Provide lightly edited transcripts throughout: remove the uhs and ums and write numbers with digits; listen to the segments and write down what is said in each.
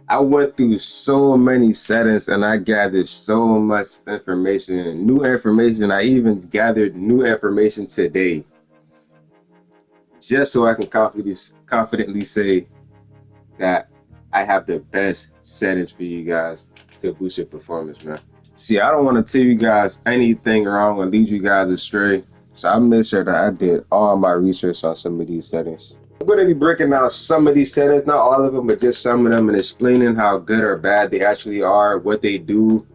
I went through so many settings and I gathered so much information, new information. I even gathered new information today just so I can confidently say that I have the best settings for you guys to boost your performance, man. See, I don't want to tell you guys anything wrong or lead you guys astray. So I made sure that I did all my research on some of these settings. I'm going to be breaking down some of these settings, not all of them, but just some of them, and explaining how good or bad they actually are, what they do,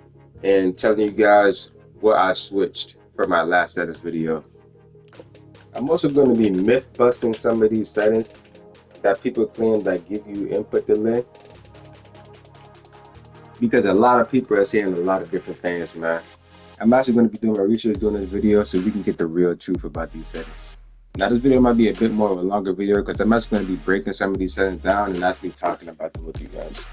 and telling you guys what I switched for my last settings video. I'm also going to be myth busting some of these settings that people claim that give you input delay, because a lot of people are saying a lot of different things, man. I'm actually going to be doing my research doing this video so we can get the real truth about these settings. Now, this video might be a bit more of a longer video because I'm actually going to be breaking some of these settings down and actually talking about them with you guys.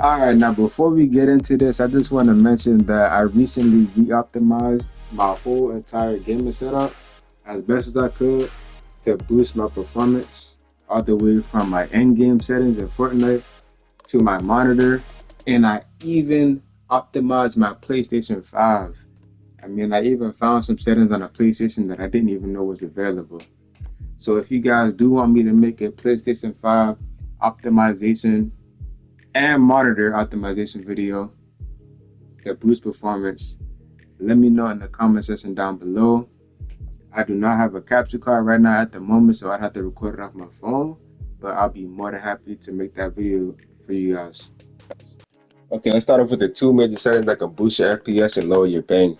Alright, now before we get into this, I just want to mention that I recently re-optimized my whole entire gaming setup as best as I could to boost my performance all the way from my end-game settings in Fortnite to my monitor, and I even optimized my PlayStation 5. I mean, I even found some settings on a PlayStation that I didn't even know was available. So if you guys do want me to make a PlayStation 5 optimization and monitor optimization video that boosts performance, let me know in the comment section down below. I do not have a capture card right now at the moment, so I'd have to record it off my phone, but I'll be more than happy to make that video for you guys. Okay, let's start off with the two major settings that can boost your FPS and lower your ping.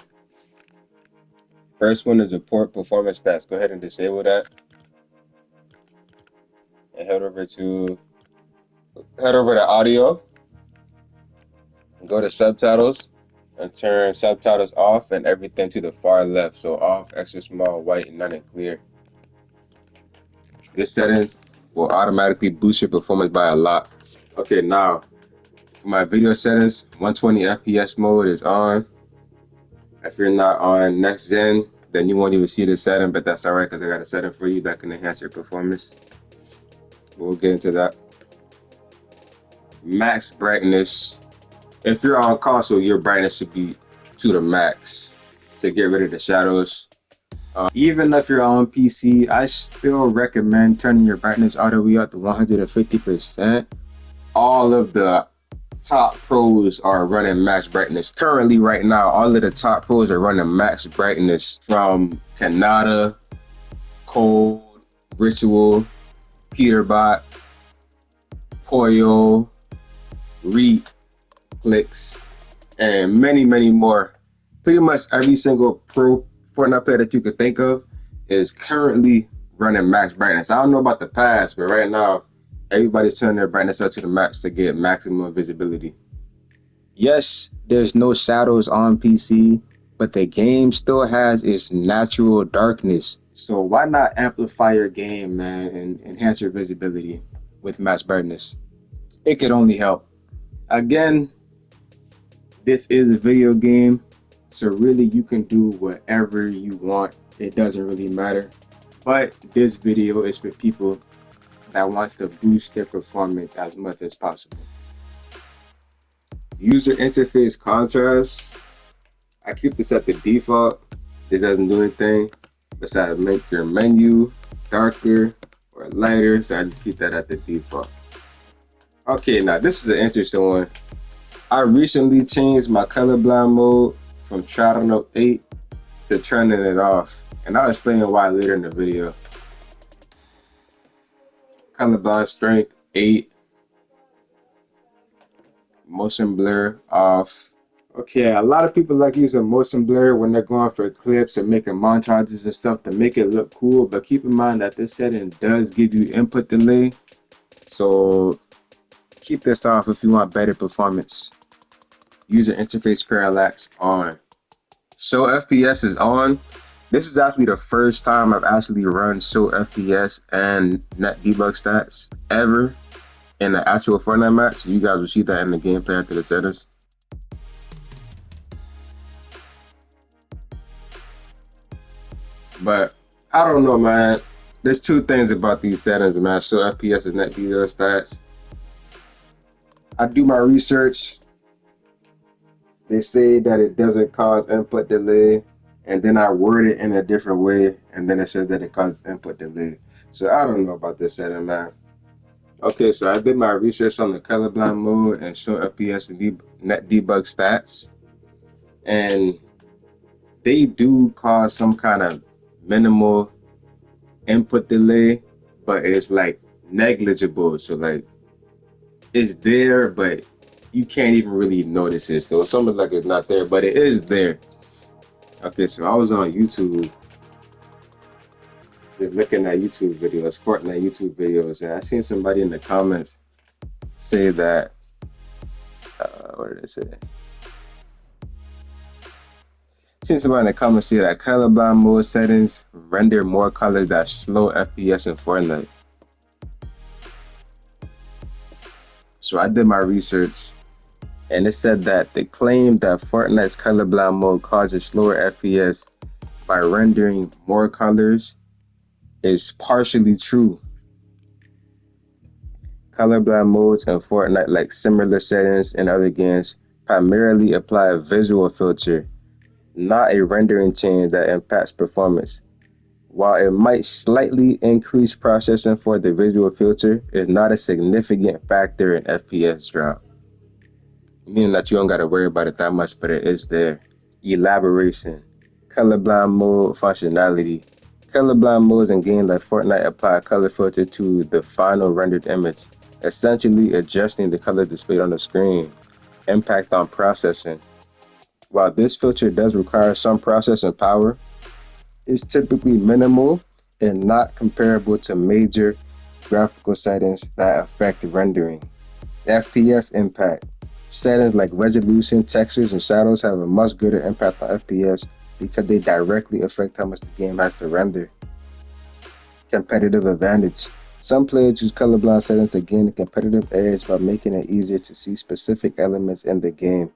First one is report performance stats. Go ahead and disable that. And head over to audio. And go to subtitles and turn subtitles off and everything to the far left. So off, extra small, white, and none and clear. This setting will automatically boost your performance by a lot. Okay, now for my video settings, 120 FPS mode is on. If you're not on next gen, then you won't even see this setting, but that's alright because I got a setting for you that can enhance your performance. We'll get into that. Max brightness. If you're on console, your brightness should be to the max to get rid of the shadows. Even if you're on PC, I still recommend turning your brightness all the way up to 150%. All of the top pros are running max brightness. Currently, right now, all of the top pros are running max brightness from Kanata, Cold, Ritual, Peterbot, Poyo, Reap, Clicks, and many, many more. Pretty much every single pro Fortnite player that you could think of is currently running max brightness. I don't know about the past, but right now, everybody's turning their brightness up to the max to get maximum visibility. Yes, there's no shadows on PC, but the game still has its natural darkness. So why not amplify your game, man, and enhance your visibility with max brightness? It could only help. Again, this is a video game, so really you can do whatever you want. It doesn't really matter. But this video is for people that wants to boost their performance as much as possible. User interface contrast. I keep this at the default. This doesn't do anything besides make your menu darker or lighter, so I just keep that at the default. Okay, now this is an interesting one. I recently changed my colorblind mode from turning up 8 to turning it off, and I'll explain why later in the video. Colorblind strength 8, motion blur off. Okay, a lot of people like using motion blur when they're going for clips and making montages and stuff to make it look cool, but keep in mind that this setting does give you input delay, so keep this off if you want better performance. User interface parallax on. Show FPS is on. This is actually the first time I've actually run show FPS and net debug stats ever in the actual Fortnite match. So you guys will see that in the gameplay after the settings. But I don't know, man. There's two things about these settings, man. Show FPS and net debug stats. I do my research. They say that it doesn't cause input delay, and then I word it in a different way, and then it says that it causes input delay. So I don't know about this setting, man. Okay, so I did my research on the colorblind mode and show FPS and net debug stats, and they do cause some kind of minimal input delay, but it's like negligible. So like it's there, but you can't even really notice it. So it's almost like it's not there, but it is there. Okay, so I was on YouTube just looking at YouTube videos, Fortnite YouTube videos, and I seen somebody in the comments say that, what did they say? Seen somebody in the comments say that colorblind mode settings render more colors that slow FPS in Fortnite. So I did my research, and it said that the claim that Fortnite's colorblind mode causes slower FPS by rendering more colors is partially true. Colorblind modes in Fortnite, like similar settings in other games, primarily apply a visual filter, not a rendering change that impacts performance. While it might slightly increase processing for the visual filter, it's not a significant factor in FPS drop. Meaning that you don't got to worry about it that much, but it is there. Elaboration. Colorblind mode functionality. Colorblind modes in games like Fortnite apply a color filter to the final rendered image, essentially adjusting the color displayed on the screen. Impact on processing. While this filter does require some processing power, it's typically minimal and not comparable to major graphical settings that affect rendering. FPS impact. Settings like resolution, textures, and shadows have a much greater impact on FPS because they directly affect how much the game has to render. Competitive advantage. Some players use colorblind settings to gain a competitive edge by making it easier to see specific elements in the game,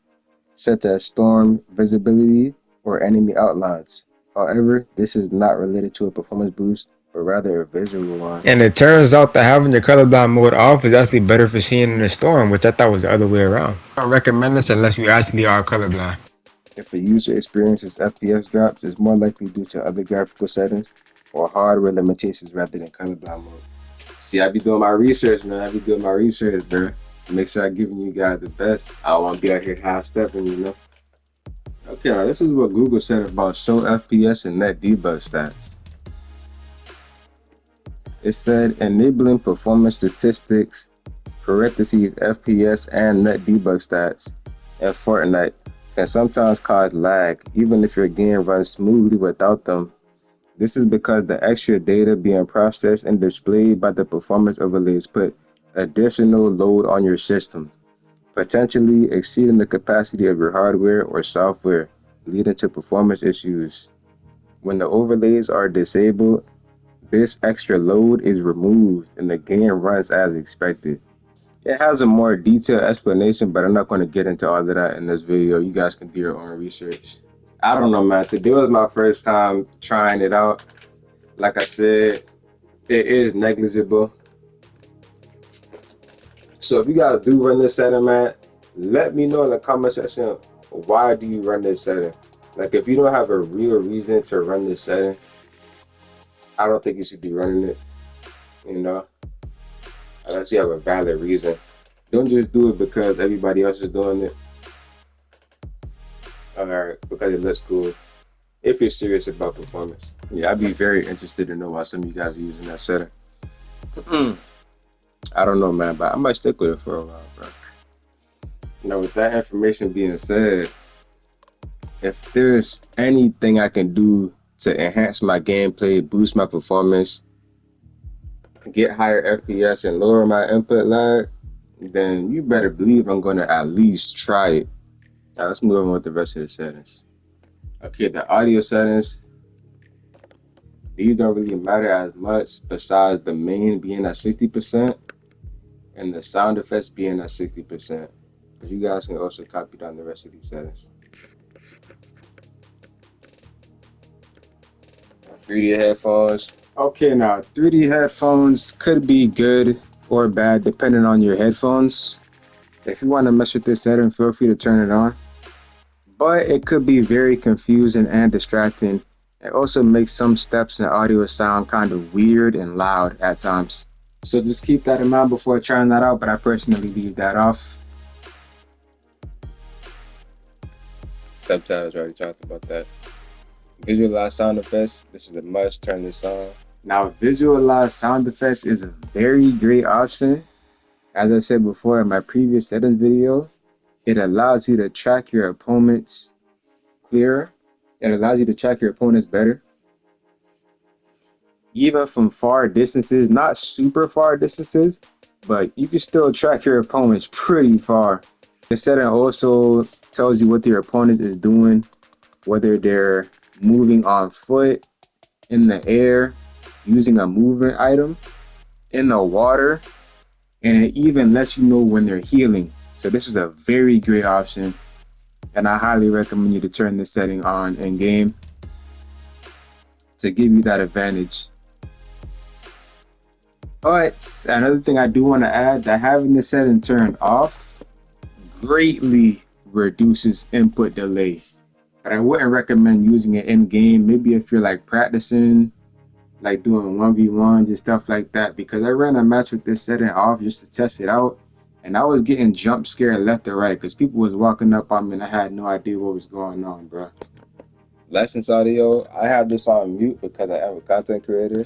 such as storm visibility or enemy outlines. However, this is not related to a performance boost, but rather a visual one. And it turns out that having your colorblind mode off is actually better for seeing in the storm, which I thought was the other way around. I don't recommend this unless you actually are colorblind. If a user experiences FPS drops, it's more likely due to other graphical settings or hardware limitations rather than colorblind mode. See, I be doing my research, man. I be doing my research, bro. Make sure I'm giving you guys the best. I don't want to be out here half stepping, you know. Okay, now this is what Google said about show FPS and net debug stats. It said enabling performance statistics, parentheses FPS and net debug stats, in Fortnite can sometimes cause lag, even if your game runs smoothly without them. This is because the extra data being processed and displayed by the performance overlays put additional load on your system, potentially exceeding the capacity of your hardware or software, leading to performance issues. When the overlays are disabled, this extra load is removed and the game runs as expected. It has a more detailed explanation, but I'm not going to get into all of that in this video. You guys can do your own research. I don't know, man. Today was my first time trying it out. Like I said, it is negligible. So if you guys do run this setting, man, let me know in the comment section, why do you run this setting? Like if you don't have a real reason to run this setting, I don't think you should be running it, you know, unless you have a valid reason. Don't just do it because everybody else is doing it, or because it looks cool. If you're serious about performance, yeah, I'd be very interested to know why some of you guys are using that setting. I don't know, man, but I might stick with it for a while, bro. Now, with that information being said, if there's anything I can do to enhance my gameplay, boost my performance, get higher FPS, and lower my input lag, then you better believe I'm going to at least try it. Now, let's move on with the rest of the settings. Okay, the audio settings, these don't really matter as much besides the main being at 60% and the sound effects being at 60%. But you guys can also copy down the rest of these settings. 3D headphones. Okay, now 3D headphones could be good or bad depending on your headphones. If you want to mess with this setting, feel free to turn it on. But it could be very confusing and distracting. It also makes some steps in audio sound kind of weird and loud at times. So just keep that in mind before trying that out, but I personally leave that off. Subtitles, already talked about that. Visualize sound effects, this is a must, turn this on. Now, visualize sound effects is a very great option. As I said before in my previous settings video, it allows you to track your opponents clearer. It allows you to track your opponents better, even from far distances, not super far distances, but you can still track your opponents pretty far. The setting also tells you what your opponent is doing, whether they're moving on foot, in the air, using a movement item, in the water, and it even lets you know when they're healing. So this is a very great option, and I highly recommend you to turn this setting on in game to give you that advantage. But another thing I do want to add, that having this setting turned off greatly reduces input delay. But I wouldn't recommend using it in game. Maybe if you're like practicing, like doing 1v1s and stuff like that, because I ran a match with this setting off just to test it out, and I was getting jump scared left and right because people was walking up on me and I had no idea what was going on, bro. License audio, I have this on mute because I am a content creator,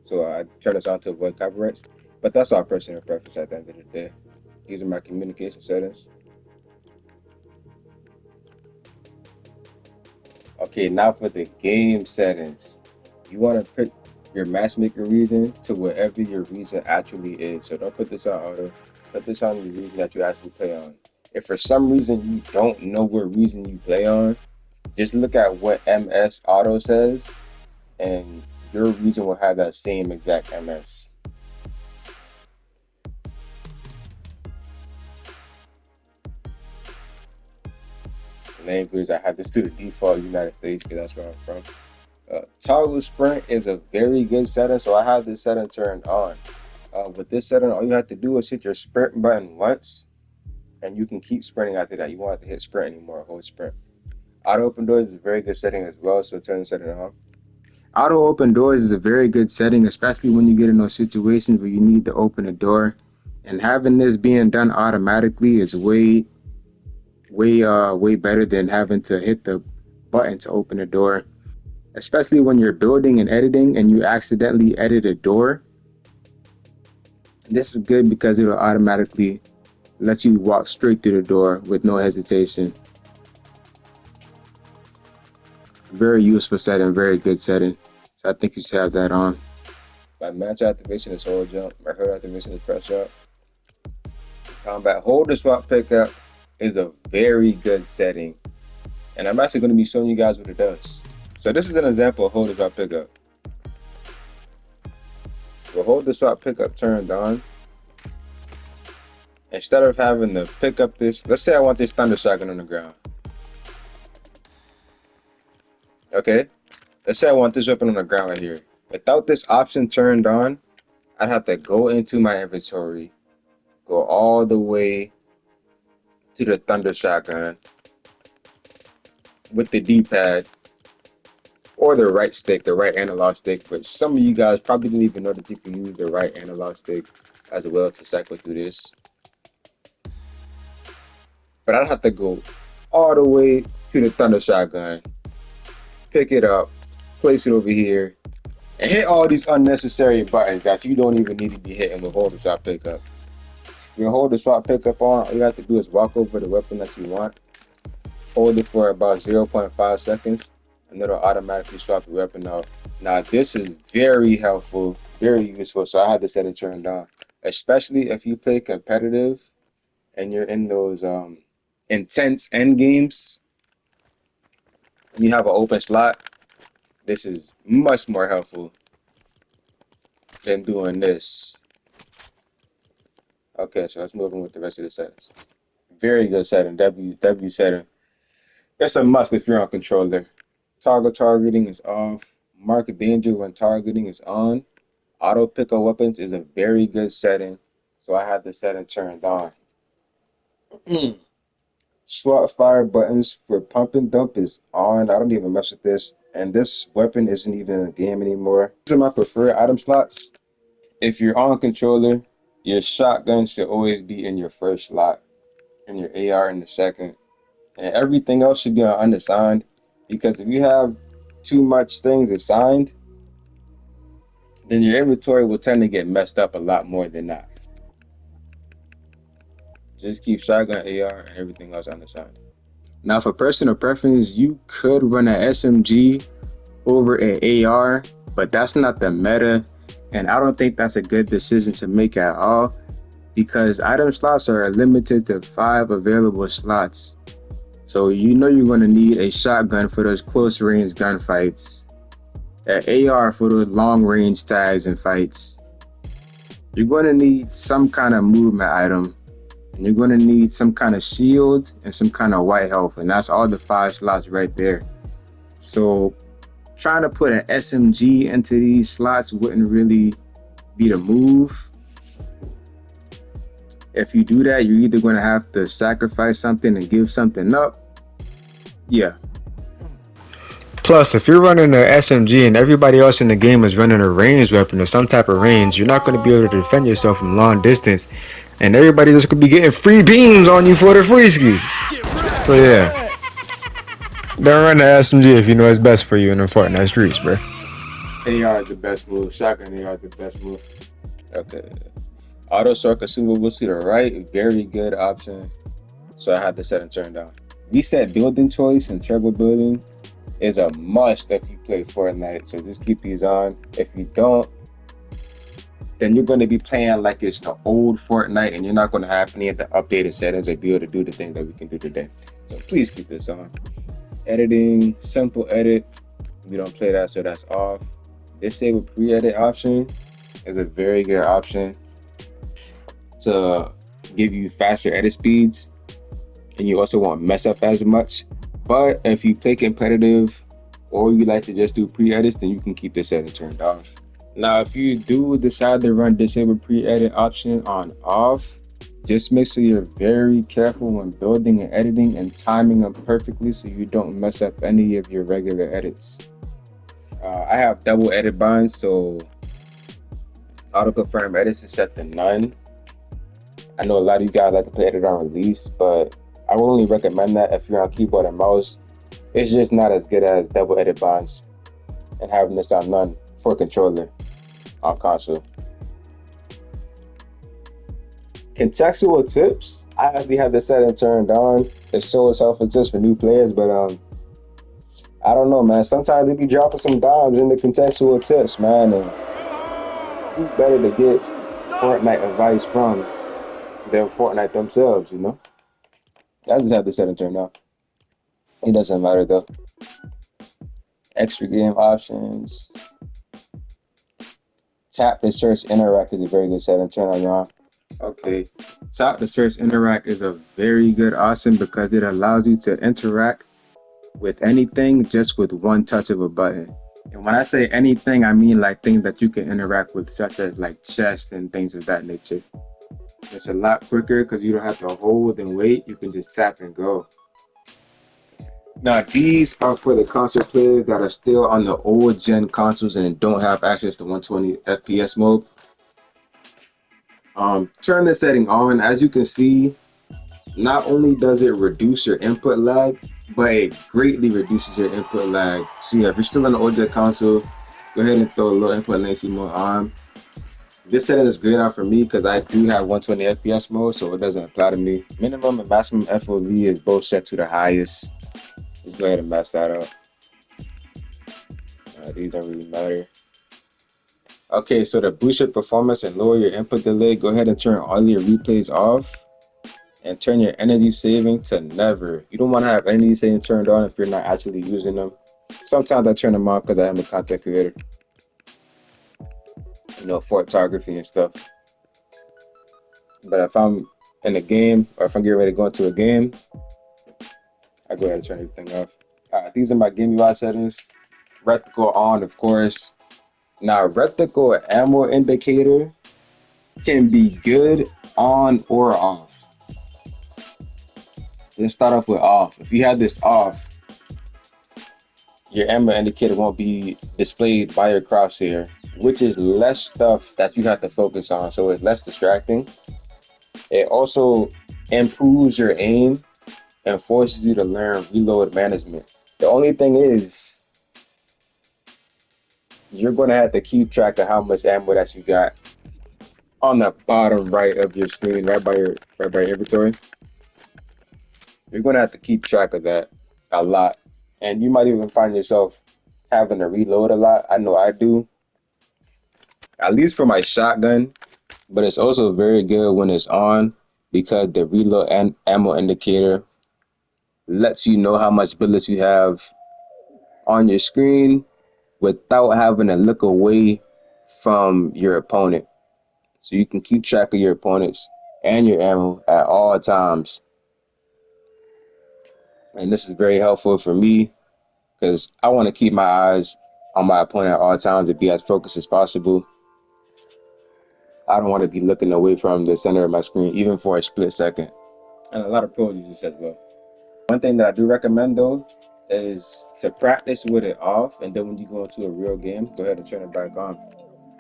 so I turn this on to avoid copyrights. But that's our personal preference at the end of the day. These are my communication settings. Okay, now for the game settings. You want to put your matchmaker region to whatever your region actually is. So don't put this on auto. Put this on the region that you actually play on. If for some reason you don't know what region you play on, just look at what MS auto says, and your region will have that same exact MS. Language, I have this to the default United States because that's where I'm from. Toggle sprint is a very good setting, so I have this setting turned on. With this setting, all you have to do is hit your sprint button once, and you can keep sprinting after that. You won't have to hit sprint anymore, hold sprint. Auto open doors is a very good setting as well, so turn the setting on. Auto open doors is a very good setting, especially when you get in those situations where you need to open a door. And having this being done automatically is way better than having to hit the button to open a door. Especially when you're building and editing and you accidentally edit a door. This is good because it'll automatically let you walk straight through the door with no hesitation. Very useful setting, very good setting. So I think you should have that on. My match activation is hold jump. My hurt activation is press jump. Combat hold the swap pickup is a very good setting. And I'm actually going to be showing you guys what it does. So this is an example of hold the swap pickup. We'll hold the swap pickup turned on. Instead of having to pick up this, let's say I want this thunder shotgun on the ground. Okay, let's say I want this weapon on the ground right here. Without this option turned on, I'd have to go into my inventory, go all the way to the thunder shotgun with the D-pad or the right stick, the right analog stick. But some of you guys probably didn't even know that you can use the right analog stick as well to cycle through this. But I'd have to go all the way to the thunder shotgun, pick it up, place it over here, and hit all these unnecessary buttons that you don't even need to be hitting with hold the swap pickup. You can hold the swap pickup on, all you have to do is walk over the weapon that you want, hold it for about 0.5 seconds, and it'll automatically swap the weapon out. Now this is very helpful, very useful, so I had to set it turned on. Especially if you play competitive and you're in those intense end games, and you have an open slot, this is much more helpful than doing this. Okay, so let's move on with the rest of the settings. Very good setting, W setting. It's a must if you're on controller. Toggle targeting is off. Mark danger when targeting is on. Auto pick up weapons is a very good setting, so I have the setting turned on. Swap fire buttons for pump and dump is on. I don't even mess with this. And this weapon isn't even in the game anymore. These are my preferred item slots. If you're on controller, your shotgun should always be in your first slot and your AR in the second. And everything else should be on unassigned. Because if you have too much things assigned, then your inventory will tend to get messed up a lot more than not. Just keep shotgun, AR, and everything else unassigned. Now, for personal preference, you could run an SMG over an AR, but that's not the meta. And I don't think that's a good decision to make at all because item slots are limited to 5 available slots. So you know you're going to need a shotgun for those close range gunfights, an AR for those long range tags and fights. You're going to need some kind of movement item, and you're going to need some kind of shield and some kind of white health, and that's all the 5 slots right there. So trying to put an SMG into these slots wouldn't really be the move. If you do that, you're either going to have to sacrifice something and give something up. Yeah. Plus, if you're running an SMG and everybody else in the game is running a ranged weapon or some type of range, you're not going to be able to defend yourself from long distance, and everybody just could be getting free beams on you for the free ski. So yeah, don't run the SMG if you know it's best for you in the Fortnite streets, bro. AR is the best move. Shotgun AR is the best move. Okay. Auto sort consumables to the right, very good option. So I had to set and turn down. Reset building choice and turbo building is a must if you play Fortnite. So just keep these on. If you don't, then you're going to be playing like it's the old Fortnite and you're not going to have any of the updated settings to be able to do the thing that we can do today. So please keep this on. Editing, simple edit. We don't play that, so that's off. Disable pre-edit option is a very good option to give you faster edit speeds, and you also won't mess up as much. But if you play competitive or you like to just do pre-edits, then you can keep this setting turned off. Now, if you do decide to run disable pre-edit option on off, just make sure you're very careful when building and editing and timing them perfectly so you don't mess up any of your regular edits. I have double edit binds, so auto confirm edits is set to none. I know a lot of you guys like to play edit on release, but I will only recommend that if you're on keyboard and mouse. It's just not as good as double edit binds and having this on none for controller on console. Contextual tips, I actually have this setting turned on. It's so helpful tips for new players, but I don't know, man. Sometimes they be dropping some dimes in the contextual tips, man, and who better to get Fortnite advice from than Fortnite themselves, you know? I just have this setting turned on. It doesn't matter though. Extra game options. Tap to search interact is a very good setting. Turn on your. Okay. Tap to search interact is a very good option because it allows you to interact with anything just with one touch of a button. And when I say anything, I mean like things that you can interact with, such as like chest and things of that nature. It's a lot quicker because you don't have to hold and wait. You can just tap and go. Now, these are for the console players that are still on the old gen consoles and don't have access to 120 FPS mode. Turn this setting on. As you can see, not only does it reduce your input lag, but it greatly reduces your input lag. So yeah, if you're still on the old gen console, go ahead and throw a little input latency mode on. This setting is great out for me because I do have 120 FPS mode, so it doesn't apply to me. Minimum and maximum FOV is both set to the highest. Just go ahead and match that up. These don't really matter. Okay, so to boost your performance and lower your input delay, go ahead and turn all your replays off and turn your energy saving to never. You don't want to have energy saving turned on if you're not actually using them. Sometimes I turn them on because I am a content creator. You know, photography and stuff. But if I'm in a game or if I'm getting ready to go into a game, I go ahead and turn everything off. These are my game UI settings. Reticle on, of course. Now, reticle ammo indicator can be good on or off. Let's start off with off. If you have this off, your ammo indicator won't be displayed by your crosshair, which is less stuff that you have to focus on, so it's less distracting. It also improves your aim and forces you to learn reload management. The only thing is, you're going to have to keep track of how much ammo that you got on the bottom right of your screen, right by your inventory. You're going to have to keep track of that a lot, and you might even find yourself having to reload a lot. I know I do, at least for my shotgun. But it's also very good when it's on because the reload and ammo indicator lets you know how much bullets you have on your screen without having to look away from your opponent. So you can keep track of your opponents and your ammo at all times. And this is very helpful for me because I want to keep my eyes on my opponent at all times to be as focused as possible. I don't want to be looking away from the center of my screen even for a split second. And a lot of pros use this as well. One thing that I do recommend though is to practice with it off, and then when you go into a real game, go ahead and turn it back on.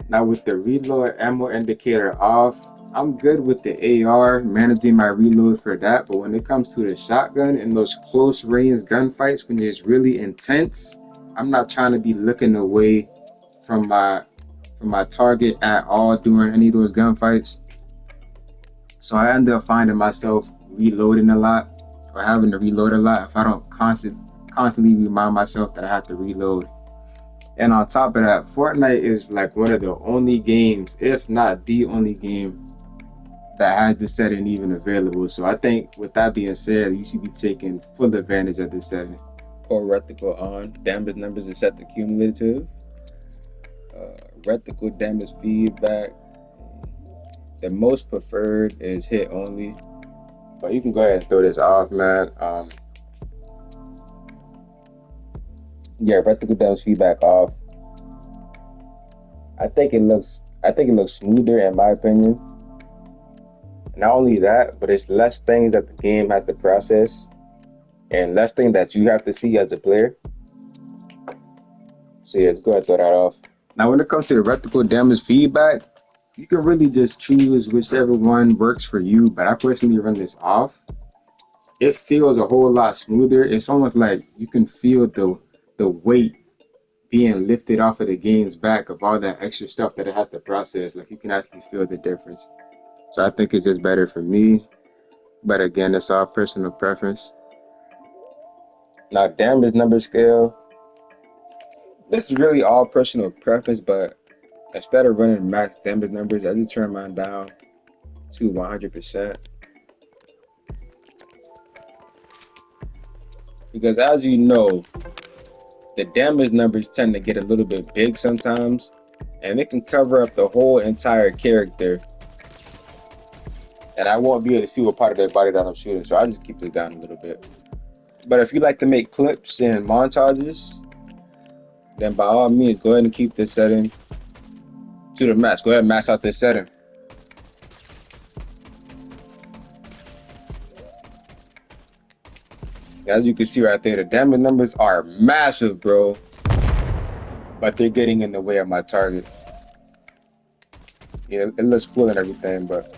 Now with the reload ammo indicator off, I'm good with the AR, managing my reload for that, but when it comes to the shotgun and those close range gunfights when it's really intense, I'm not trying to be looking away from my target at all during any of those gunfights. So I end up finding myself reloading a lot or having to reload a lot if I don't constantly remind myself that I have to reload. And on top of that, Fortnite is like one of the only games, if not the only game, that has this setting even available. So I think with that being said, you should be taking full advantage of this setting. Or reticle on, damage numbers is set to cumulative. Reticle damage feedback. The most preferred is hit only. But you can go ahead and throw this off, man. Yeah, reticle damage feedback off. I think it looks smoother in my opinion. Not only that, but it's less things that the game has to process and less things that you have to see as a player. So yeah, let's go ahead and throw that off. Now when it comes to the reticle damage feedback, you can really just choose whichever one works for you, but I personally run this off. It feels a whole lot smoother. It's almost like you can feel the weight being lifted off of the game's back of all that extra stuff that it has to process. Like you can actually feel the difference. So I think it's just better for me. But again, it's all personal preference. Now, damage number scale. This is really all personal preference, but instead of running max damage numbers, I just turn mine down to 100%. Because as you know, the damage numbers tend to get a little bit big sometimes, and it can cover up the whole entire character. And I won't be able to see what part of their body that I'm shooting, so I just keep this down a little bit. But if you like to make clips and montages, then by all means, go ahead and keep this setting to the max. Go ahead and max out this setting. As you can see right there, the damage numbers are massive, bro. But they're getting in the way of my target. Yeah, it looks cool and everything, but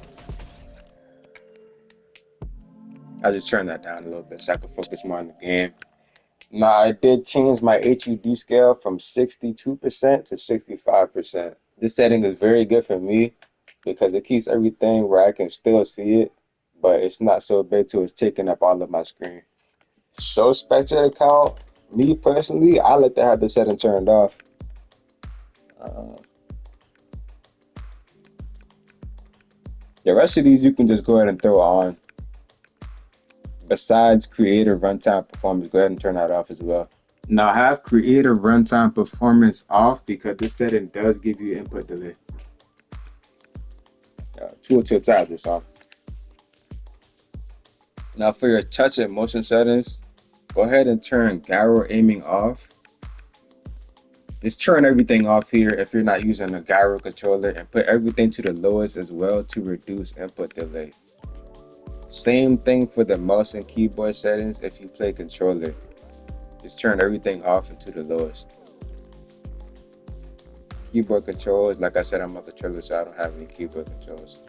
I just turned that down a little bit so I can focus more on the game. Now, I did change my HUD scale from 62% to 65%. This setting is very good for me because it keeps everything where I can still see it, but it's not so big till it's taking up all of my screen. So spectator count, me personally, I like to have the setting turned off. Uh, the rest of these you can just go ahead and throw on. Besides creative runtime performance, go ahead and turn that off as well. Now have creative runtime performance off because this setting does give you input delay. Tooltips, I have this off. Now for your touch and motion settings, go ahead and turn gyro aiming off. Just turn everything off here if you're not using a gyro controller and put everything to the lowest as well to reduce input delay. Same thing for the mouse and keyboard settings. If you play controller, just turn everything off into the lowest. Keyboard controls, like I said, I'm a controller, so I don't have any keyboard controls.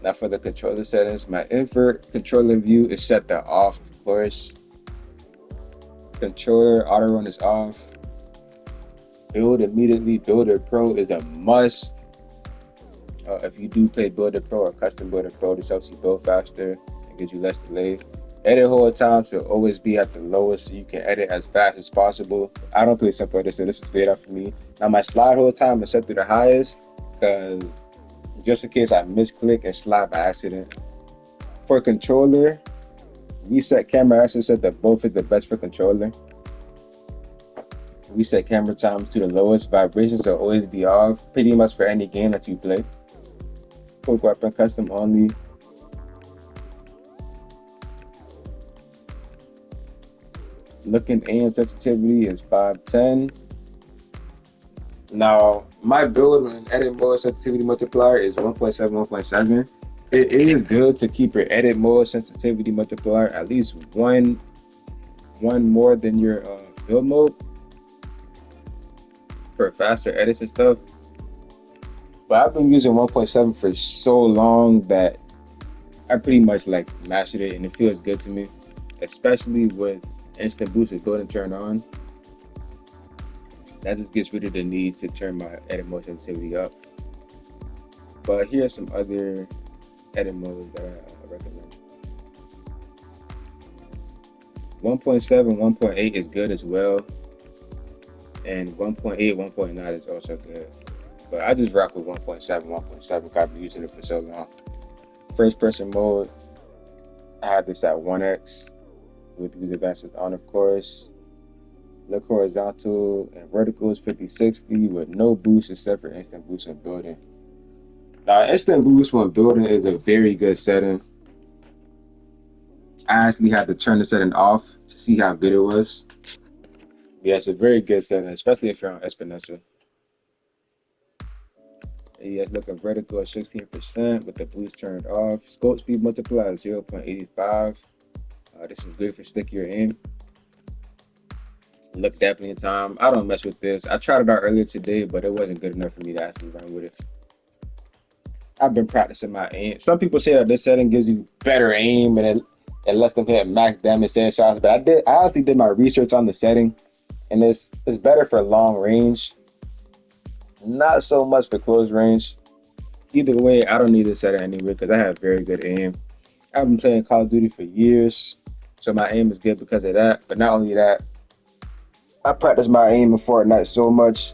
Now for the controller settings, my invert controller view is set to off, of course. Controller auto run is off. Build immediately. Builder Pro is a must. If you do play Builder Pro or Custom Builder Pro, this helps you build faster and gives you less delay. Edit hold time should always be at the lowest so you can edit as fast as possible. I don't play simple editor, so this is great out for me. Now my slide hold time is set to the highest because just in case I misclick and slide by accident. For controller, reset camera access set that both is the best for controller. Reset camera times to the lowest. Vibrations will always be off, pretty much for any game that you play. Quick weapon custom only. Looking aim sensitivity is 510. Now, my build and edit mode sensitivity multiplier is 1.7, 1.7. It is good to keep your edit mode sensitivity multiplier at least one more than your build mode for faster edits and stuff. But I've been using 1.7 for so long that I pretty much like mastered it and it feels good to me, especially with instant boost with building turned on. That just gets rid of the need to turn my edit mode sensitivity up. But here are some other edit modes that I recommend. 1.7, 1.8 is good as well. And 1.8, 1.9 is also good. But I just rock with 1.7, 1.7 because I've been using it for so long. First person mode, I have this at 1x with user advances on, of course. Look horizontal and vertical is 50-60 with no boost except for instant boost when building. Now, instant boost when building is a very good setting. I actually had to turn the setting off to see how good it was. Yeah, it's a very good setting, especially if you're on exponential. Yeah, looking vertical at 16% with the boost turned off. Scope speed multiplier 0.85. This is good for stickier aim. Look definitely in time. I don't mess with this. I tried it out earlier today, but it wasn't good enough for me to actually run with it. I've been practicing my aim. Some people say that this setting gives you better aim and it lets them hit max damage shots. But I actually did my research on the setting, and it's better for long range. Not so much for close range. Either way, I don't need this setting anyway because I have very good aim. I've been playing Call of Duty for years, so my aim is good because of that. But not only that, I practice my aim in Fortnite so much.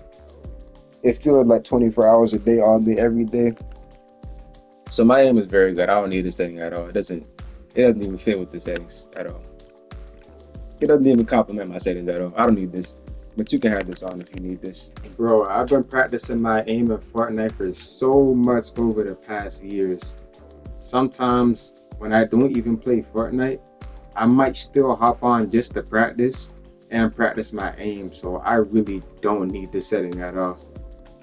It feels like 24 hours a day, all day, every day. So my aim is very good. I don't need this setting at all. It doesn't even fit with the settings at all. It doesn't even complement my settings at all. I don't need this. But you can have this on if you need this. Bro, I've been practicing my aim in Fortnite for so much over the past years. Sometimes when I don't even play Fortnite, I might still hop on just to practice and practice my aim. So I really don't need this setting at all.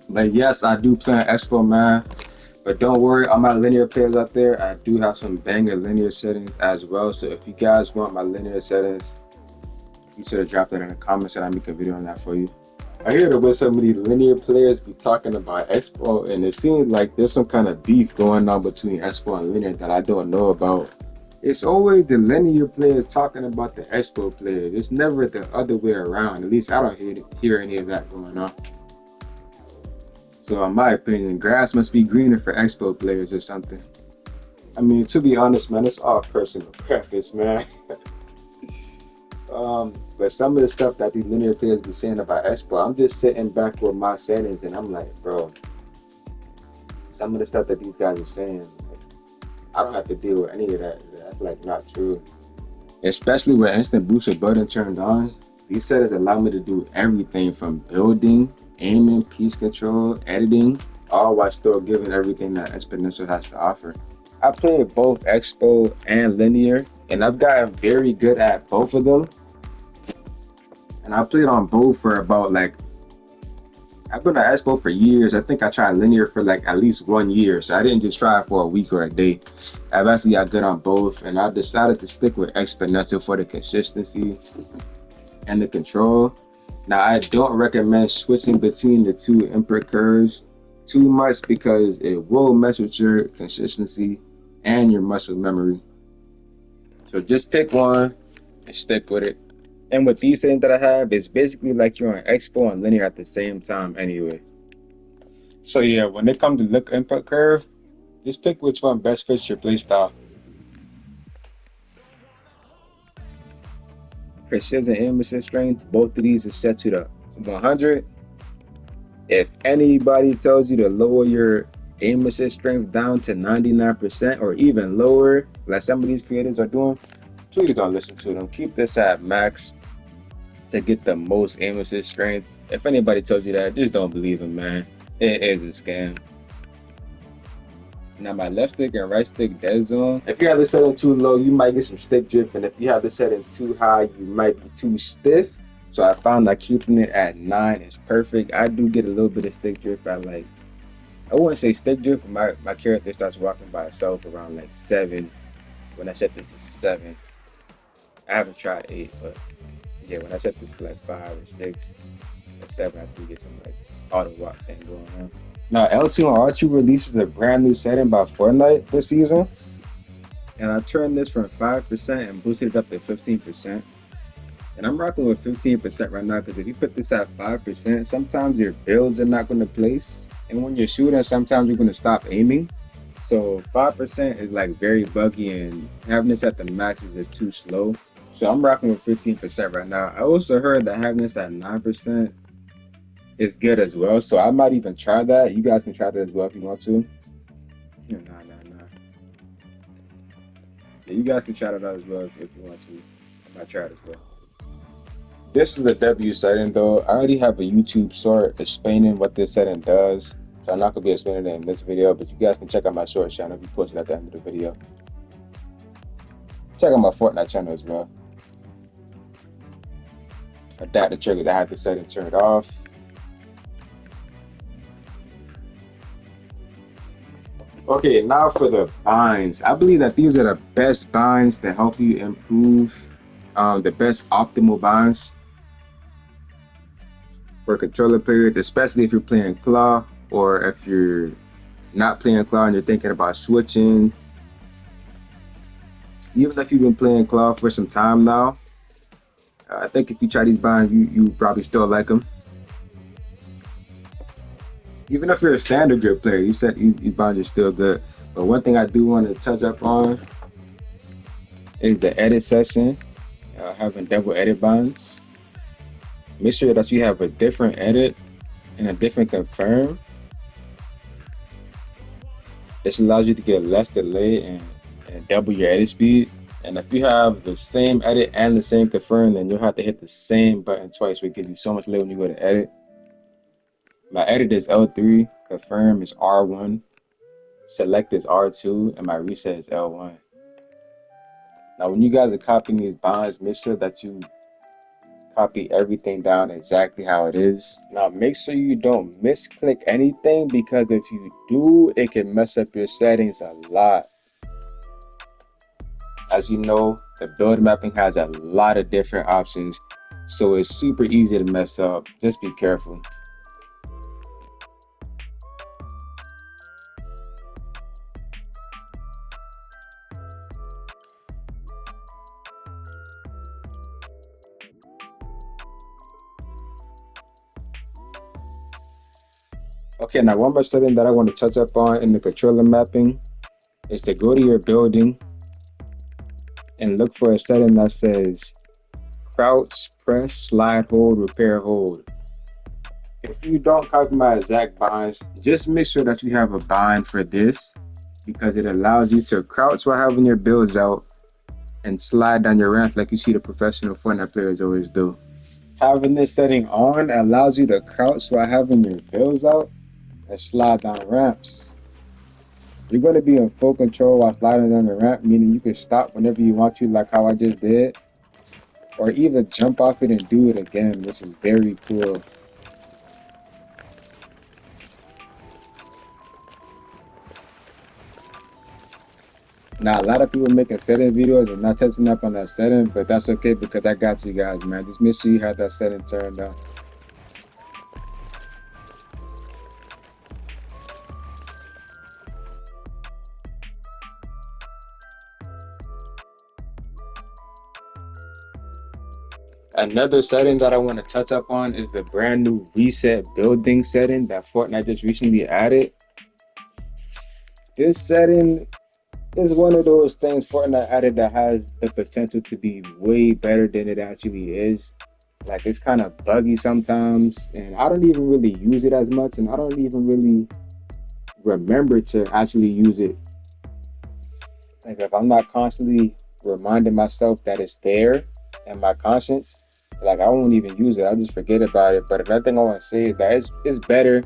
But yes, I do play on Expo, man. But don't worry, all my linear players out there, I do have some banger linear settings as well. So if you guys want my linear settings, you should have dropped that in the comments and I'll make a video on that for you. I hear that with some of these linear players be talking about Expo, and it seems like there's some kind of beef going on between Expo and linear that I don't know about. It's always the linear players talking about the Expo players. It's never the other way around. At least I don't hear any of that going on. So in my opinion, grass must be greener for Expo players or something. I mean, to be honest, man, it's all personal preference, man. But some of the stuff that these linear players be saying about Expo, I'm just sitting back with my settings and I'm like, bro, some of the stuff that these guys are saying, like, I don't have to deal with any of that. That's like not true. Especially when instant booster button turns on, these settings allow me to do everything from building, aiming, piece control, editing, all while still giving everything that exponential has to offer. I played both Expo and linear, and I've gotten very good at both of them. And I played on both for about like I've been on Expo for years. I think I tried linear for like at least 1 year. So I didn't just try it for a week or a day. I've actually got good on both. And I decided to stick with exponential for the consistency and the control. Now, I don't recommend switching between the two input curves too much because it will mess with your consistency and your muscle memory. So just pick one and stick with it. And with these settings that I have, it's basically like you're on Expo and linear at the same time anyway. So yeah, when it comes to look input curve, just pick which one best fits your playstyle. Precision aim assist strength, both of these are set to the 100. If anybody tells you to lower your aim assist strength down to 99% or even lower, like some of these creators are doing, please don't listen to them. Keep this at max to get the most aim assist strength. If anybody tells you that, just don't believe them, man. It is a scam. Now my left stick and right stick dead zone. If you have this setting too low, you might get some stick drift, and if you have this setting too high, you might be too stiff. So I found that keeping it at 9 is perfect. I do get a little bit of stick drift at like, I wouldn't say stick drift, but my character starts walking by itself around like 7. When I set this at 7, I haven't tried 8, but yeah, when I set this to like 5 or 6 or 7, I do get some like auto walk thing going on. Now, L2 and R2 releases a brand new setting by Fortnite this season, and I turned this from 5% and boosted it up to 15%. And I'm rocking with 15% right now because if you put this at 5%, sometimes your builds are not going to place. And when you're shooting, sometimes you're going to stop aiming. So 5% is like very buggy, and having this at the max is just too slow. So I'm rocking with 15% right now. I also heard that having this at 9% is good as well. So I might even try that. You guys can try that as well if you want to. Yeah, nah. Yeah, you guys can try that out as well if you want to. I might try it as well. This is the W setting though. I already have a YouTube short explaining what this setting does. So I'm not gonna be explaining it in this video, but you guys can check out my short channel. I'll be posted at the end of the video. Check out my Fortnite channel as well. Adapt the trigger that I have the setting turned off. Okay, now for the binds. I believe that these are the best binds to help you improve the best optimal binds for controller players, especially if you're playing claw or if you're not playing claw and you're thinking about switching. Even if you've been playing claw for some time now, I think if you try these binds, you probably still like them. Even if you're a standard grip player, you said these binds are still good. But one thing I do want to touch up on is the edit session, having double edit binds. Make sure that you have a different edit and a different confirm. This allows you to get less delay and double your edit speed. And if you have the same edit and the same confirm, then you'll have to hit the same button twice, which gives you so much delay when you go to edit. My edit is L3, confirm is R1, select is R2, and my reset is L1. Now, when you guys are copying these binds, make sure that you copy everything down exactly how it is. Now, make sure you don't misclick anything because if you do, it can mess up your settings a lot. As you know, the build mapping has a lot of different options, so it's super easy to mess up. Just be careful. Okay, now one more setting that I want to touch up on in the controller mapping is to go to your building and look for a setting that says crouch, press, slide, hold, repair, hold. If you don't copy my exact binds, just make sure that you have a bind for this because it allows you to crouch while having your builds out and slide down your ramps like you see the professional Fortnite players always do. Having this setting on allows you to crouch while having your builds out and slide down ramps. You're going to be in full control while sliding down the ramp, meaning you can stop whenever you want to, like how I just did, or even jump off it and do it again. This is very cool. Now, a lot of people making setting videos and not touching up on that setting, but that's okay because I got you guys, man. Just make sure you have that setting turned on. Another setting that I want to touch up on is the brand new reset building setting that Fortnite just recently added. This setting is one of those things Fortnite added that has the potential to be way better than it actually is. Like it's kind of buggy sometimes, and I don't even really use it as much, and I don't even really remember to actually use it. Like if I'm not constantly reminding myself that it's there in my conscience, like I won't even use it. I just forget about it. But another thing I want to say is that it's better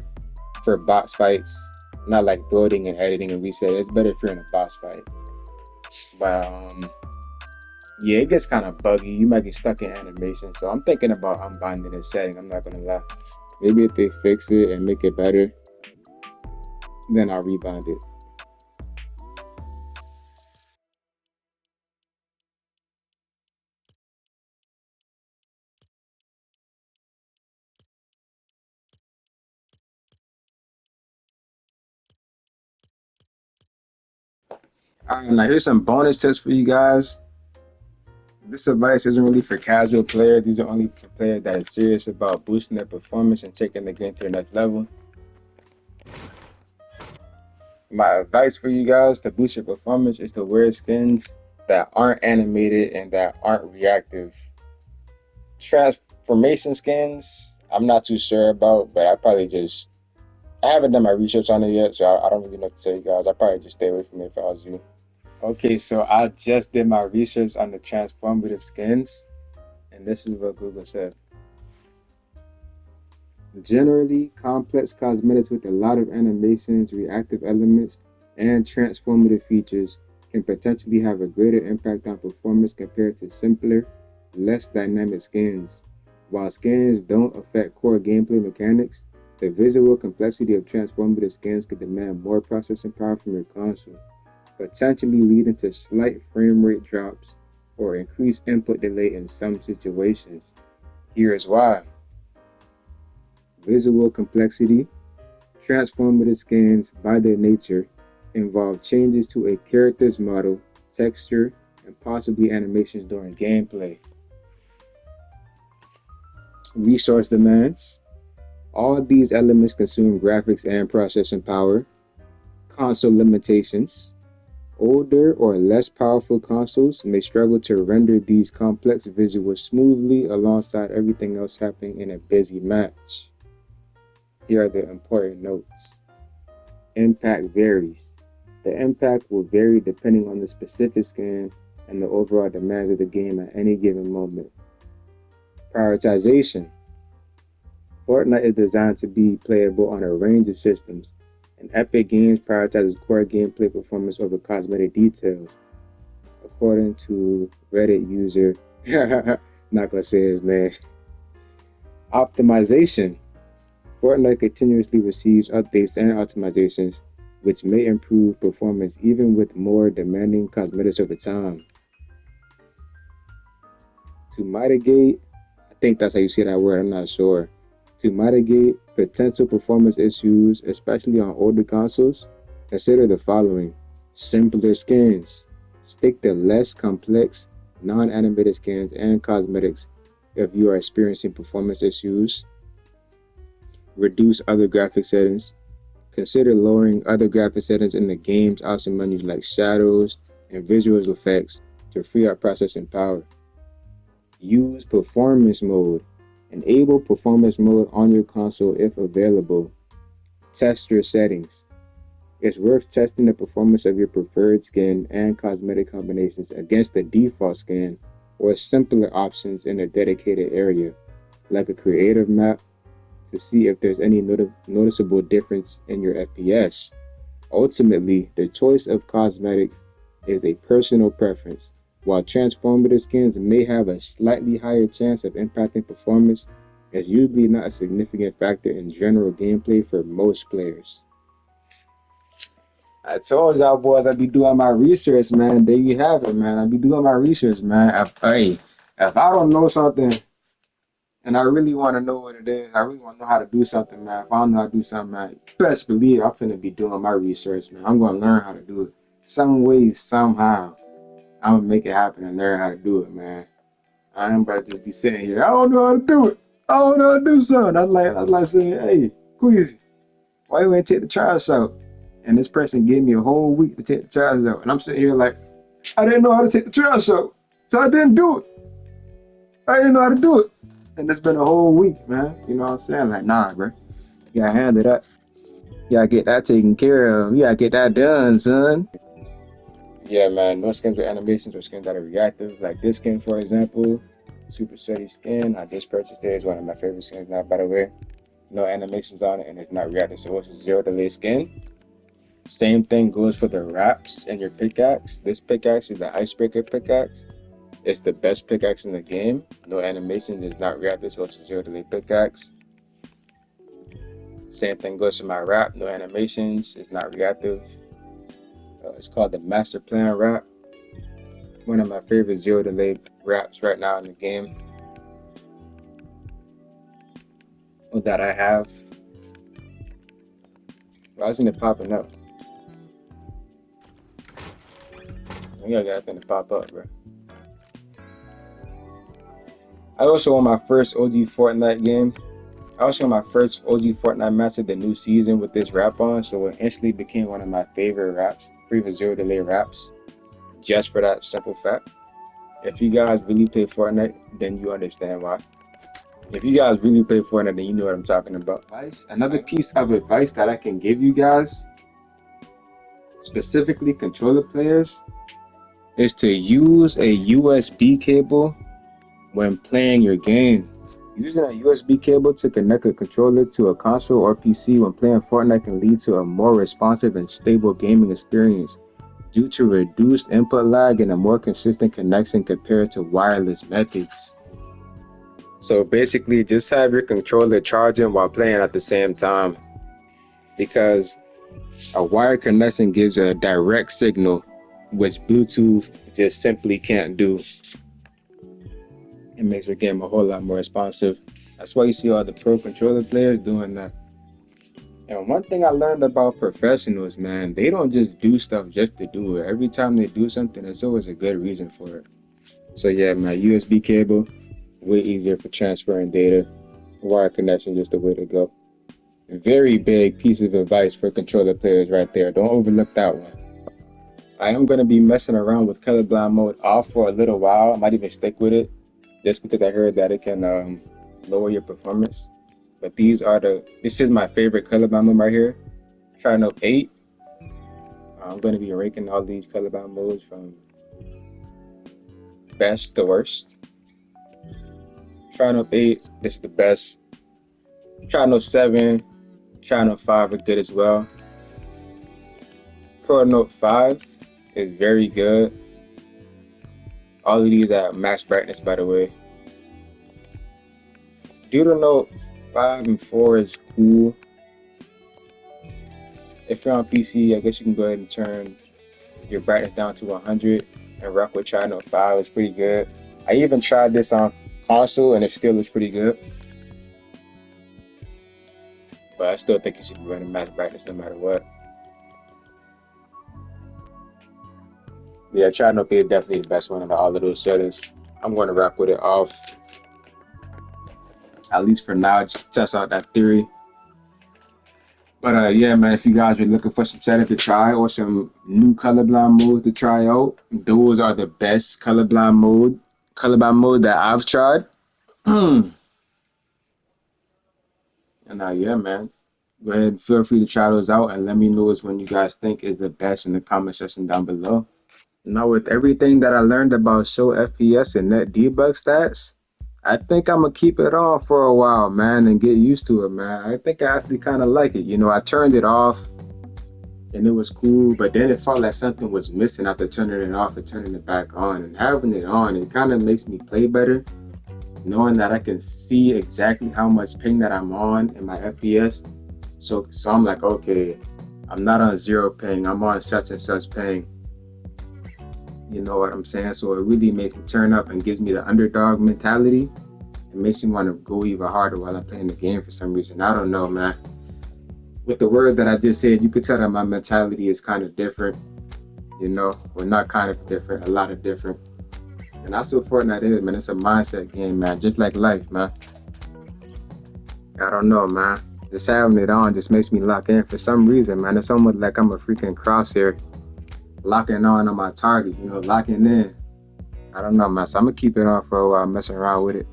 for box fights, not like building and editing and reset. It's better if you're in a boss fight. But yeah, it gets kind of buggy. You might get stuck in animation. So I'm thinking about unbinding this setting. I'm not gonna lie. Maybe if they fix it and make it better, then I'll rebind it. Now here's some bonus tips for you guys. This advice isn't really for casual players. These are only for players that are serious about boosting their performance and taking the game to the next level. My advice for you guys to boost your performance is to wear skins that aren't animated and that aren't reactive. Transformation skins, I'm not too sure about, but I haven't done my research on it yet, so I don't really know what to tell you guys. I probably just stay away from it if I was you. Okay, so I just did my research on the transformative skins, and this is what Google said. Generally, complex cosmetics with a lot of animations, reactive elements, and transformative features can potentially have a greater impact on performance compared to simpler, less dynamic skins. While skins don't affect core gameplay mechanics, the visual complexity of transformative skins could demand more processing power from your console, potentially leading to slight frame rate drops or increased input delay in some situations. Here's why. Visual complexity. Transformative skins, by their nature, involve changes to a character's model, texture, and possibly animations during gameplay. Resource demands. All these elements consume graphics and processing power. Console limitations. Older or less powerful consoles may struggle to render these complex visuals smoothly alongside everything else happening in a busy match. Here are the important notes. Impact varies. The impact will vary depending on the specific skin and the overall demands of the game at any given moment. Prioritization. Fortnite is designed to be playable on a range of systems, and Epic Games prioritizes core gameplay performance over cosmetic details, according to Reddit user, not gonna say his name. Optimization. Fortnite continuously receives updates and optimizations, which may improve performance even with more demanding cosmetics over time. To mitigate, I think that's how you say that word, I'm not sure. To mitigate potential performance issues, especially on older consoles, consider the following. Simpler skins. Stick to less complex, non animated skins and cosmetics if you are experiencing performance issues. Reduce other graphic settings. Consider lowering other graphic settings in the game's option menus like shadows and visual effects to free up processing power. Use performance mode. Enable performance mode on your console if available. Test your settings. It's worth testing the performance of your preferred skin and cosmetic combinations against the default skin or simpler options in a dedicated area, like a creative map, to see if there's any noticeable difference in your FPS. Ultimately, the choice of cosmetics is a personal preference. While transformative skins may have a slightly higher chance of impacting performance, it's usually not a significant factor in general gameplay for most players. I told y'all boys I be doing my research, man. There you have it, man. I be doing my research, man. If I don't know something and I really want to know what it is, I really want to know how to do something, man. If I don't know how to do something, man, you best believe I'm finna be doing my research, man. I'm gonna learn how to do it. Some way, somehow, I'm gonna make it happen and learn how to do it, man. I ain't about to just be sitting here. I don't know how to do it. I don't know how to do something. I like saying, hey, Queasy, why you ain't take the trash out? And this person gave me a whole week to take the trash out. And I'm sitting here like, I didn't know how to take the trash out. So I didn't do it. I didn't know how to do it. And it's been a whole week, man. You know what I'm saying? Like, nah, bro. You gotta handle that. You gotta get that taken care of. You gotta get that done, son. Yeah, man. No skins with animations or skins that are reactive. Like this skin, for example, Super Sturdy skin. I just purchased it. It's one of my favorite skins now, by the way. No animations on it, and it's not reactive, so it's a zero delay skin. Same thing goes for the wraps and your pickaxe. This pickaxe is the icebreaker pickaxe. It's the best pickaxe in the game. No animation, is not reactive, so it's a zero delay pickaxe. Same thing goes for my wrap. No animations, it's not reactive. It's called the Master Plan wrap. One of my favorite zero delay wraps right now in the game that I have. Why isn't it popping up? I gotta get that thing to pop up, bro. I also won my first OG Fortnite game. I also won my first OG Fortnite match of the new season with this rap on, so it instantly became one of my favorite raps, favorite zero delay raps, just for that simple fact. If you guys really play Fortnite, then you understand why. If you guys really play Fortnite, then you know what I'm talking about. Another piece of advice that I can give you guys, specifically controller players, is to use a USB cable when playing your game. Using a USB cable to connect a controller to a console or PC when playing Fortnite can lead to a more responsive and stable gaming experience due to reduced input lag and a more consistent connection compared to wireless methods. So basically, just have your controller charging while playing at the same time, because a wired connection gives a direct signal, which Bluetooth just simply can't do. It makes your game a whole lot more responsive. That's why you see all the pro controller players doing that. And one thing I learned about professionals, man, they don't just do stuff just to do it. Every time they do something, there's always a good reason for it. So yeah, man, USB cable, way easier for transferring data. Wire connection, just the way to go. Very big piece of advice for controller players right there. Don't overlook that one. I am going to be messing around with colorblind mode off for a little while. I might even stick with it just because I heard that it can lower your performance. But this is my favorite colorblind mode right here. Try note 8. I'm going to be ranking all these colorblind modes from best to worst. Try note 8, this is the best. Try note 7, try note 5 are good as well. Pro note 5 is very good. All of these are max brightness, by the way. Deuter note 5 and 4 is cool. If you're on PC, I guess you can go ahead and turn your brightness down to 100 and rock with Tri Note 5. It's pretty good. I even tried this on console and it still looks pretty good. But I still think you should be running max brightness no matter what. Yeah, Tri Note is definitely the best one out of all of those settings. I'm going to rock with it off, at least for now, just to test out that theory. But yeah, man, if you guys are looking for some settings to try or some new colorblind modes to try out, those are the best colorblind mode that I've tried. And yeah, man, go ahead and feel free to try those out and let me know which one you guys think is the best in the comment section down below. Now, with everything that I learned about show FPS and net debug stats, I think I'm gonna keep it on for a while, man, and get used to it, man. I think I actually kind of like it. I turned it off and it was cool, but then it felt like something was missing after turning it off and turning it back on. And having it on, it kind of makes me play better, knowing that I can see exactly how much ping that I'm on in my FPS. So I'm like, okay, I'm not on zero ping. I'm on such and such ping. You know what I'm saying? So it really makes me turn up and gives me the underdog mentality. It makes me want to go even harder while I'm playing the game for some reason. I don't know, man. With the word that I just said, you could tell that my mentality is kind of different. You know, well, not kind of different, a lot of different. And that's what Fortnite is, man. It's a mindset game, man. Just like life, man. I don't know, man. Just having it on just makes me lock in for some reason, man. It's almost like I'm a freaking crosshair, locking on my target, you know, locking in. I don't know, man. So I'm gonna keep it on for a while, messing around with it.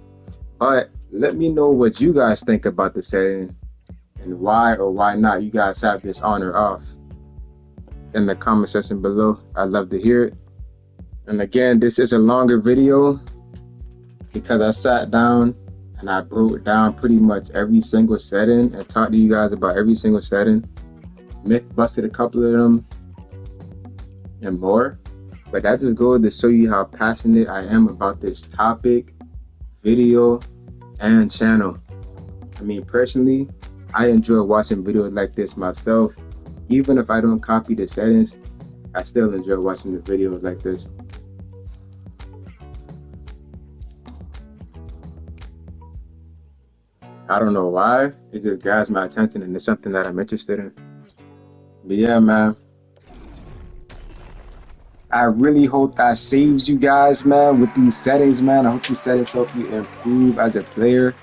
But let me know what you guys think about the setting and why or why not you guys have this on or off in the comment section below. I'd love to hear it. And again, this is a longer video because I sat down and I broke down pretty much every single setting and talked to you guys about every single setting. Myth busted a couple of them and more. But that just goes to show you how passionate I am about this topic, video, and channel. I mean, personally, I enjoy watching videos like this myself. Even if I don't copy the settings, I still enjoy watching the videos like this. I don't know why, it just grabs my attention and it's something that I'm interested in. But yeah, man, I really hope that saves you guys, man, with these settings, man. I hope these settings help you improve as a player,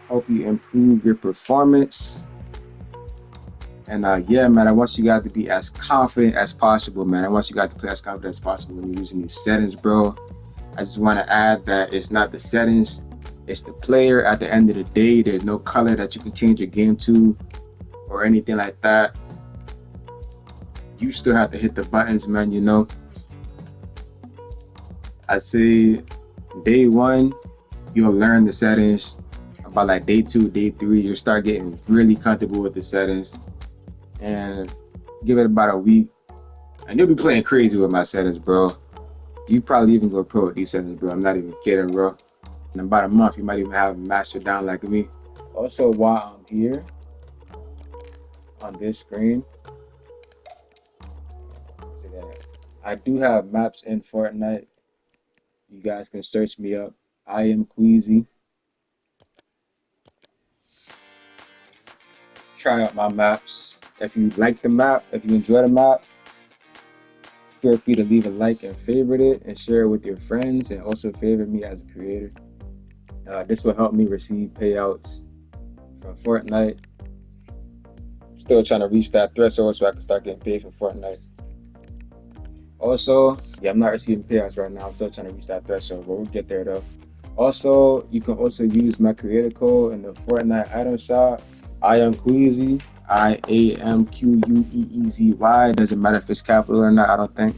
help you improve your performance. And yeah, man, I want you guys to be as confident as possible, man. I want you guys to play as confident as possible when you're using these settings, bro. I just want to add that it's not the settings, it's the player. At the end of the day, there's no color that you can change your game to or anything like that. You still have to hit the buttons, man, you know. I say day one, you'll learn the settings. About like day two, day three, you'll start getting really comfortable with the settings. And give it about a week, and you'll be playing crazy with my settings, bro. You probably even go pro with these settings, bro. I'm not even kidding, bro. In about a month, you might even have them mastered down like me. Also, while I'm here on this screen, I do have maps in Fortnite. You guys can search me up. I am Queasy. Try out my maps. If you like the map, if you enjoy the map, feel free to leave a like and favorite it and share it with your friends, and also favorite me as a creator. This will help me receive payouts from Fortnite. Still trying to reach that threshold so I can start getting paid for Fortnite. Also, yeah, I'm not receiving payouts right now. I'm still trying to reach that threshold, but we'll get there though. Also, you can also use my creator code in the Fortnite item shop. I am Queasy. IAMQUEEZY. Doesn't matter if it's capital or not, I don't think.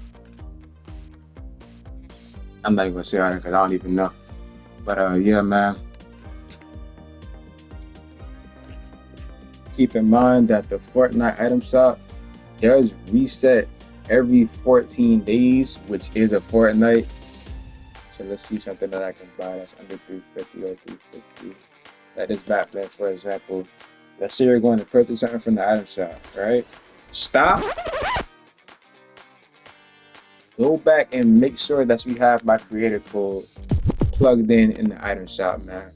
I'm not even gonna say all that because I don't even know. But yeah, man. Keep in mind that the Fortnite item shop does reset every 14 days, which is a fortnight. So let's see something that I can buy that's under 350 or 350. Like this backpack, for example. Let's say you're going to purchase something from the item shop, right? Stop. Go back and make sure that you have my creator code plugged in the item shop, man.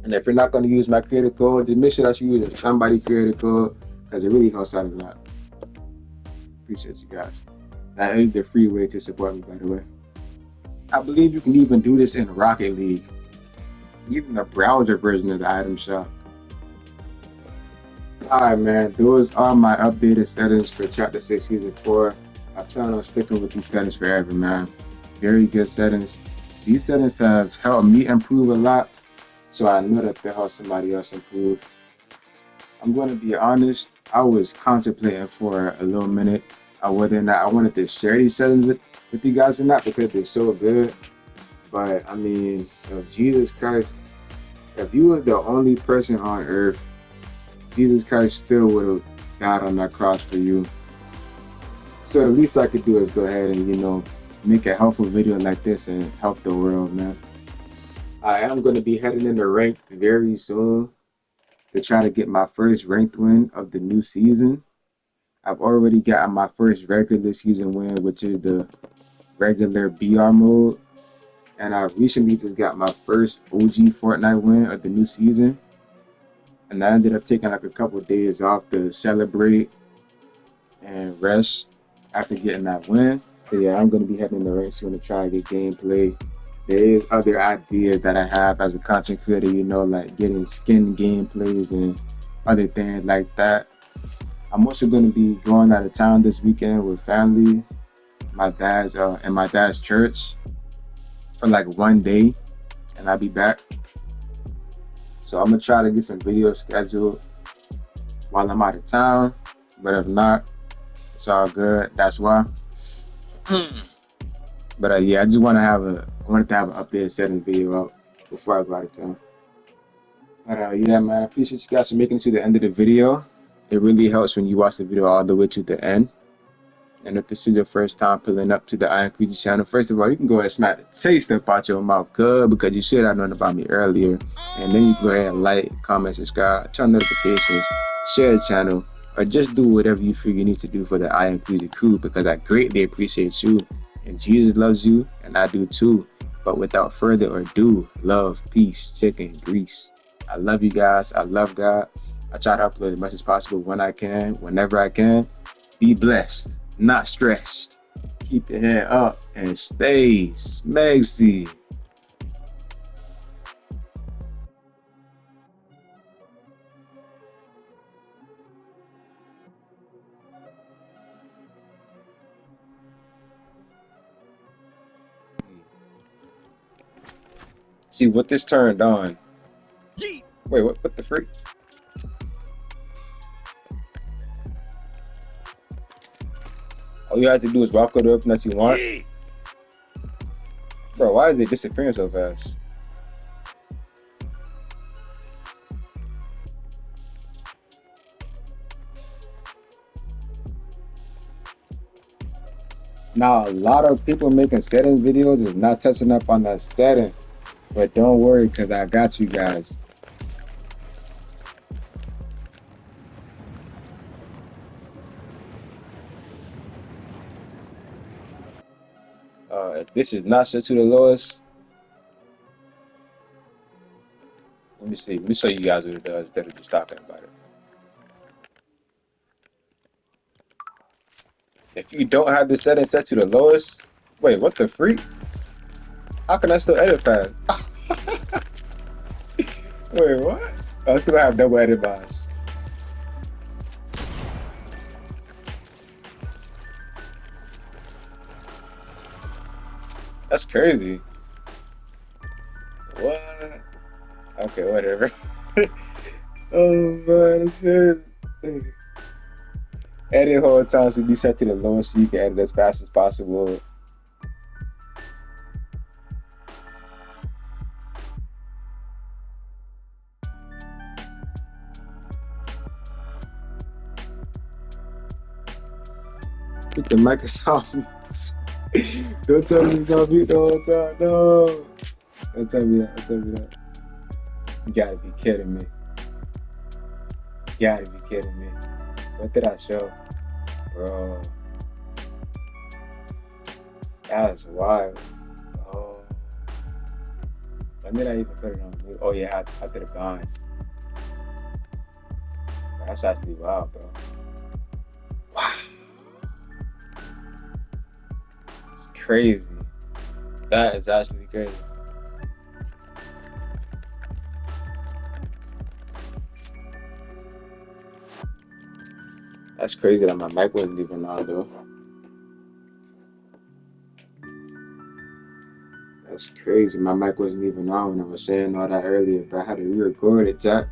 And if you're not going to use my creator code, just make sure that you use somebody creator code because it really helps out a lot. Appreciate you guys. That is the free way to support me, by the way. I believe you can even do this in Rocket League, even the browser version of the item shop. Alright, man, those are my updated settings for Chapter 6 Season 4. I plan on sticking with these settings forever, man. Very good settings. These settings have helped me improve a lot, so I know that they'll help somebody else improve. I'm going to be honest, I was contemplating for a little minute on whether or not I wanted to share these settings with you guys or not because they're so good. But I mean, Jesus Christ, if you were the only person on earth, Jesus Christ still would have died on that cross for you. So the least I could do is go ahead and, you know, make a helpful video like this and help the world, man. I am going to be heading in the rank very soon. to try to get my first ranked win of the new season. I've already gotten my first regular season win, which is the regular BR mode. And I recently just got my first OG Fortnite win of the new season. And I ended up taking like a couple of days off to celebrate and rest after getting that win. So yeah, I'm gonna be heading in the race soon to try to get gameplay. There is other ideas that I have as a content creator, like getting skin gameplays and other things like that. I'm also gonna be going out of town this weekend with family, my dad's and my dad's church for like one day, and I'll be back. So I'm gonna try to get some videos scheduled while I'm out of town. But if not, it's all good. That's why. But yeah, I just wanted to have an updated setting video out before I go out of town. But yeah, man, I appreciate you guys for making it to the end of the video. It really helps when you watch the video all the way to the end. And if this is your first time pulling up to the Iron Creature channel, first of all, you can go ahead and smack the taste up out your mouth, good, because you should have known about me earlier. And then you can go ahead and like, comment, subscribe, turn notifications, share the channel, or just do whatever you feel you need to do for the Iron Creature crew, because I greatly appreciate you. And Jesus loves you, and I do too. But without further ado, love, peace, chicken, grease. I love you guys. I love God. I try to upload as much as possible when I can, whenever I can. Be blessed, not stressed. Keep your head up and stay smagsy. See what this turned on. Wait, what the freak? All you have to do is walk over the open that you want. Bro, why is it disappearing so fast? Now, a lot of people making setting videos is not touching up on that setting. But don't worry, because I got you guys. If this is not set to the lowest, let me see. Let me show you guys what it does instead of just talking about it. If you don't have the setting set to the lowest, wait, what the freak? How can I still edit fast? Wait, what? I still have double edit bars. That's crazy. What? Okay, whatever. Oh man, that's crazy. Edit whole time should be set to the lowest so you can edit as fast as possible. Keep the Microsoft mute. Don't tell me it's on mute the whole time. No. Don't tell me that. Don't tell me that. You gotta be kidding me. You gotta be kidding me. What did I show? Bro. That was wild. Oh. When did I even put it on mute? Oh yeah, after the bonds. That's actually wild, bro. Wow. It's crazy. That is actually crazy. That's crazy that my mic wasn't even on though. That's crazy. My mic wasn't even on when I was saying all that earlier, but I had to re-record it, Jack.